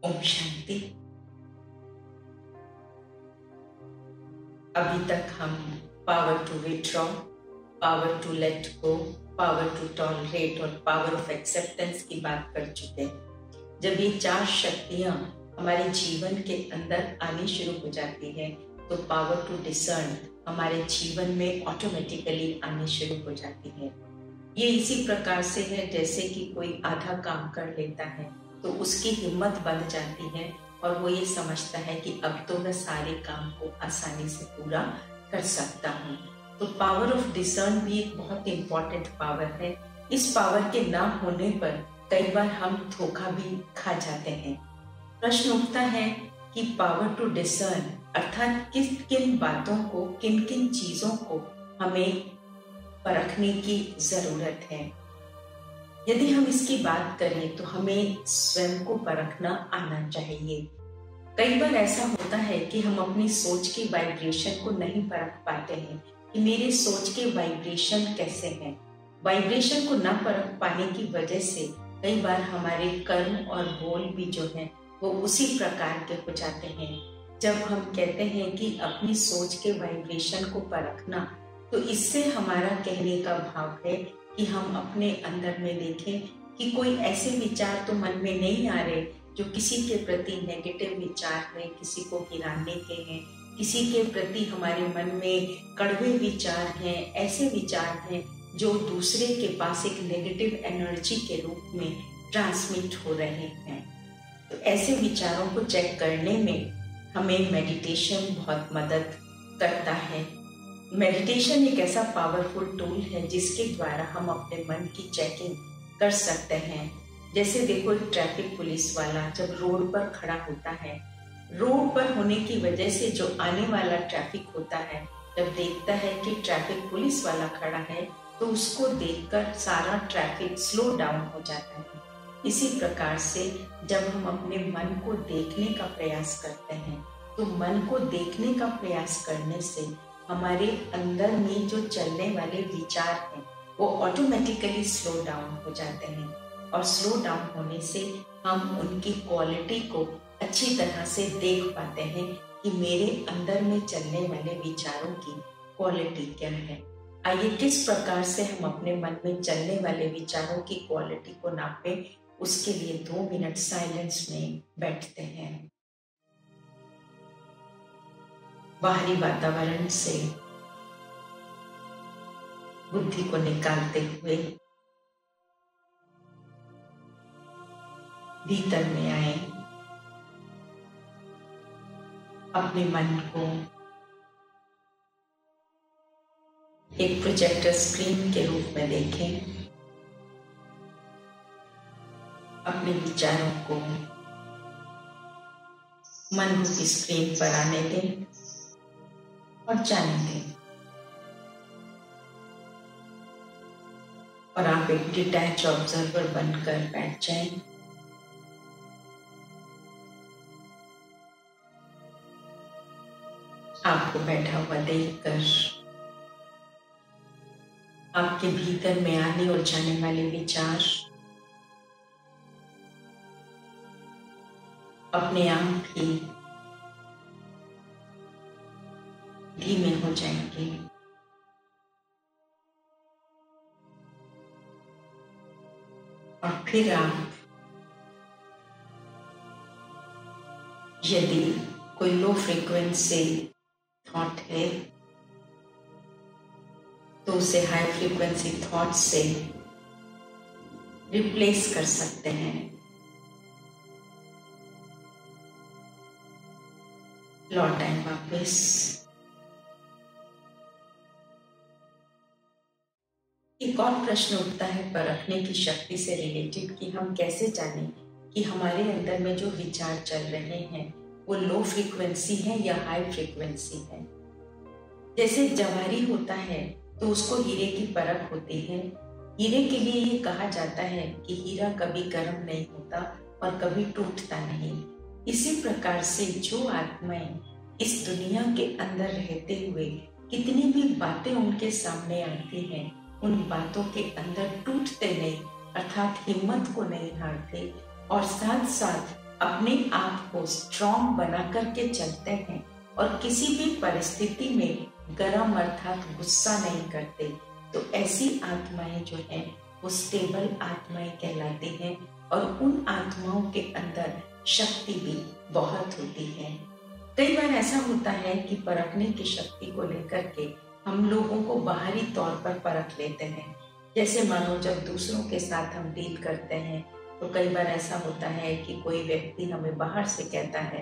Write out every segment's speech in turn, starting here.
ओम शांति। अभी तक हम power to withdraw, power to let go, power to tolerate और पावर ऑफ एक्सेप्टेंस की बात कर चुके हैं। जब ये चार शक्तियां हमारे जीवन के अंदर आनी शुरू हो जाती है तो पावर टू डिसर्न हमारे जीवन में ऑटोमेटिकली आनी शुरू हो जाती है। ये इसी प्रकार से है जैसे कि कोई आधा काम कर लेता है तो उसकी हिम्मत बढ़ जाती है और वो ये समझता है कि अब तो मैं सारे काम को आसानी से पूरा कर सकता हूँ। तो पावर ऑफ डिसर्न भी एक बहुत इम्पोर्टेंट पावर है। इस पावर के ना होने पर कई बार हम धोखा भी खा जाते हैं। प्रश्न उठता है कि पावर टू डिसर्न अर्थात किन किन बातों को, किन किन चीजों को हमें परखने की जरूरत है। यदि हम इसकी बात करें तो हमें स्वयं को परखना आना चाहिए। कई बार ऐसा होता है कि हम अपनी सोच के वाइब्रेशन को नहीं परख पाते हैं कि मेरे सोच के वाइब्रेशन कैसे हैं। वाइब्रेशन को न परख पाने की वजह से कई बार हमारे कर्म और बोल भी जो हैं वो उसी प्रकार के हो जाते हैं। जब हम कहते हैं कि अपनी सोच के वाइब्रेशन को परखना, तो इससे हमारा कहने का भाव है कि हम अपने अंदर में देखें कि कोई ऐसे विचार तो मन में नहीं आ रहे जो किसी के प्रति नेगेटिव विचार हैं, किसी को गिराने के हैं, किसी के प्रति हमारे मन में कड़वे विचार हैं, ऐसे विचार हैं जो दूसरे के पास एक नेगेटिव एनर्जी के रूप में ट्रांसमिट हो रहे हैं। तो ऐसे विचारों को चेक करने में हमें मेडिटेशन बहुत मदद करता है। मेडिटेशन एक ऐसा पावरफुल टूल है जिसके द्वारा हम अपने मन की चेकिंग कर सकते हैं। जैसे देखो, एक ट्रैफिक पुलिस वाला जब रोड पर खड़ा होता है, रोड पर होने की वजह से जो आने वाला ट्रैफिक होता है, जब देखता है कि ट्रैफिक पुलिस वाला खड़ा है तो उसको देखकर सारा ट्रैफिक स्लो डाउन हो जाता है। इसी प्रकार से जब हम अपने मन को देखने का प्रयास करते हैं तो मन को देखने का प्रयास करने से हमारे अंदर में जो चलने वाले विचार हैं वो ऑटोमेटिकली स्लो डाउन हो जाते हैं और स्लो डाउन होने से हम उनकी क्वालिटी को अच्छी तरह से देख पाते हैं कि मेरे अंदर में चलने वाले विचारों की क्वालिटी क्या है। आइए किस प्रकार से हम अपने मन में चलने वाले विचारों की क्वालिटी को नापें, उसके लिए 2 मिनट साइलेंस में बैठते हैं। बाहरी वातावरण से बुद्धि को निकालते हुए भीतर में आए, अपने मन को एक प्रोजेक्टर स्क्रीन के रूप में देखें। अपने विचारों को मन रूपी स्क्रीन पर आने दें और जाने दें। और आप एक डिटैच ऑब्जर्वर बनकर बैठ जाएं। आपको बैठा हुआ देखकर आपके भीतर में आने और जाने वाले विचार अपने आप ही धीमे हो जाएंगे। और फिर आप यदि कोई लो फ्रीक्वेंसी थॉट है तो उसे हाई फ्रीक्वेंसी थॉट से रिप्लेस कर सकते हैं। लौट आए वापस। एक और प्रश्न उठता है परखने की शक्ति से रिलेटेड कि हम कैसे जानें कि हमारे अंदर में जो विचार चल रहे हैं वो लो फ्रीक्वेंसी है या हाई फ्रीक्वेंसी है। जैसे जवाहरी होता है तो उसको हीरे की परख होती है। हीरे के लिए ये कहा जाता है कि हीरा कभी गर्म नहीं होता और कभी टूटता नहीं। इसी प्रकार से जो आत्माएं इस दुनिया के अंदर रहते हुए कितनी भी बातें उनके सामने आती हैं, उन बातों के अंदर टूटते नहीं, अर्थात हिम्मत को नहीं हारते और साथ साथ अपने आप को स्ट्रॉन्ग बना करके चलते हैं और किसी भी परिस्थिति में गरम अर्थात गुस्सा नहीं करते, तो ऐसी आत्माएं जो हैं वो स्टेबल आत्माएं कहलाती हैं और उन आत्माओं के अंदर शक्ति भी बहुत होती है। कई बार ऐसा होता है कि परखने की शक्ति को लेकर के हम लोगों को बाहरी तौर पर परख लेते हैं। जैसे मानो जब दूसरों के साथ हम डील करते हैं तो कई बार ऐसा होता है कि कोई व्यक्ति हमें बाहर से कहता है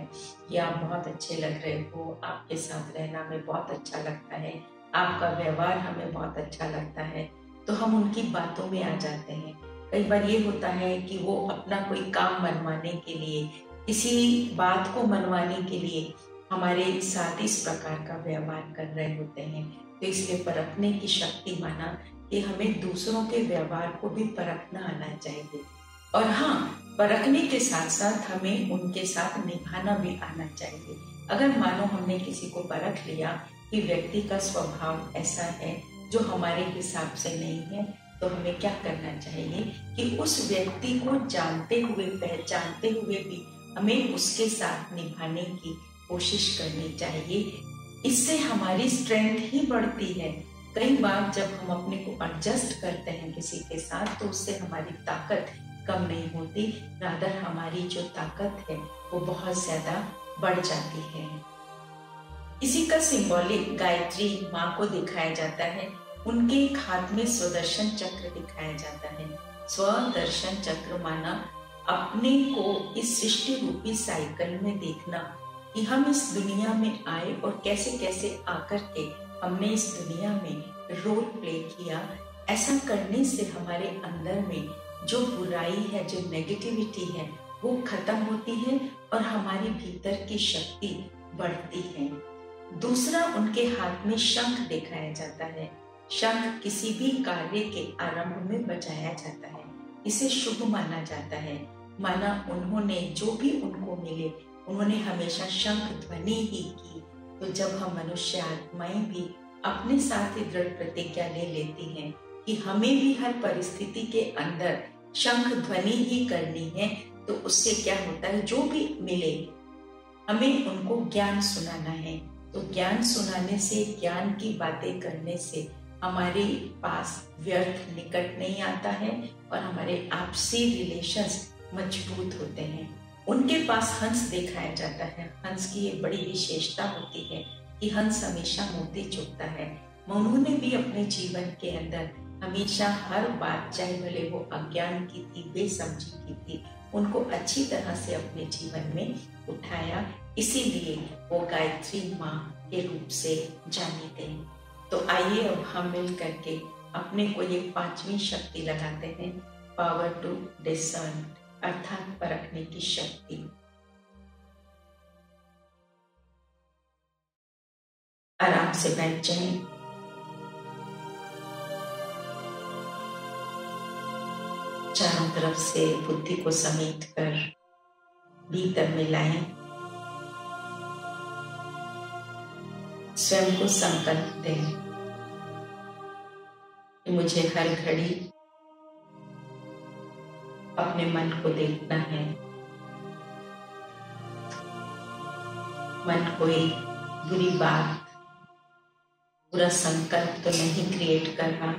कि आप बहुत अच्छे लग रहे हो, आपके साथ रहना हमें बहुत अच्छा लगता है, आपका व्यवहार हमें बहुत अच्छा लगता है, तो हम उनकी बातों में आ जाते हैं। कई बार ये होता है कि वो अपना कोई काम मनवाने के लिए, किसी बात को मनवाने के लिए हमारे साथ इस प्रकार का व्यवहार कर रहे होते हैं। तो इसलिए परखने की शक्ति माना कि हमें दूसरों के व्यवहार को भी परखना आना चाहिए और हाँ, परखने के साथ साथ हमें उनके साथ निभाना भी आना चाहिए। अगर मानो हमने किसी को परख लिया कि व्यक्ति का स्वभाव ऐसा है जो हमारे हिसाब से नहीं है, तो हमें क्या करना चाहिए कि उस व्यक्ति को जानते हुए, पहचानते हुए भी हमें उसके साथ निभाने की कोशिश करनी चाहिए। इससे हमारी स्ट्रेंथ ही बढ़ती है। कई बार जब हम अपने को एडजस्ट करते हैं किसी के साथ, तो उससे हमारी ताकत कम नहीं होती, रादर हमारी जो ताकत है वो बहुत ज्यादा बढ़ जाती है। इसी का सिंबॉलिक गायत्री माँ को दिखाया जाता है। उनके एक हाथ में स्वदर्शन चक्र दिखाया जाता है। स्वदर्शन चक्र माना अपने को इस सृष्टि रूपी साइकिल में देखना कि हम इस दुनिया में आए और कैसे कैसे आकर के हमने इस दुनिया में रोल प्ले किया। ऐसा करने से हमारे अंदर में जो बुराई है, जो नेगेटिविटी है, वो खत्म होती है और हमारे भीतर की शक्ति बढ़ती है। दूसरा, उनके हाथ में शंख दिखाया जाता है। शंख किसी भी कार्य के आरंभ में बजाया जाता है, इसे शुभ माना जाता है। माना उन्होंने जो भी उनको मिले, उन्होंने हमेशा शंख ध्वनि ही की। तो जब हम मनुष्य आत्माएं भी अपने साथ ही दृढ़ प्रतिज्ञा ले लेती हैं कि हमें भी हर परिस्थिति के अंदर शंख ध्वनि ही करनी है, तो उससे क्या होता है, जो भी मिले हमें उनको ज्ञान सुनाना है। तो ज्ञान सुनाने से, ज्ञान की बातें करने से हमारे पास व्यर्थ निकट नहीं आता है और हमारे आपसी रिलेशंस मजबूत होते हैं। उनके पास हंस दिखाया जाता है। हंस की ये बड़ी विशेषता होती है कि हंस हमेशा मोती चुगता है। उन्होंने भी अपने जीवन के अंदर हमेशा हर बात, चाहे भले वो अज्ञान की थी, बेसमझी की थी, उनको अच्छी तरह से अपने जीवन में उठाया। इसीलिए वो गायत्री माँ के रूप से जानी गई। तो आइए अब हम मिल करके अपने को ये 5वीं शक्ति लगाते हैं, पावर टू डिसर्न, अर्थात परखने की शक्ति। आराम से बैठ जाएं। चारों तरफ से बुद्धि को समेट कर भीतर मिलाएं। स्वयं को संकल्प दें कि मुझे हर घड़ी अपने मन को देखना है। मन कोई बुरी बात, पूरा संकल्प तो नहीं क्रिएट कर रहा।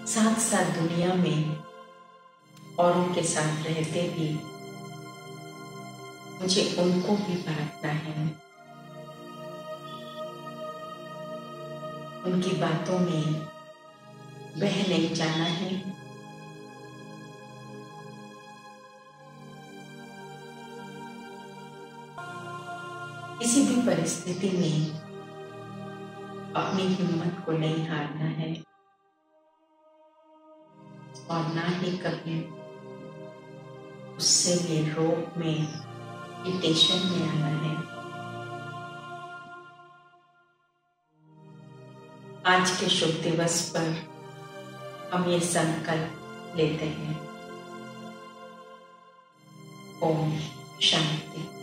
साथ साथ दुनिया में औरों के साथ रहते भी मुझे उनको भी परखना है। उनकी बातों में बह नहीं जाना है। किसी भी परिस्थिति में अपनी हिम्मत को नहीं हारना है और ना ही कभी गुस्से में, रोग में, इरिटेशन में आना है। आज के शुभ दिवस पर हम ये संकल्प लेते हैं। ओम शांति।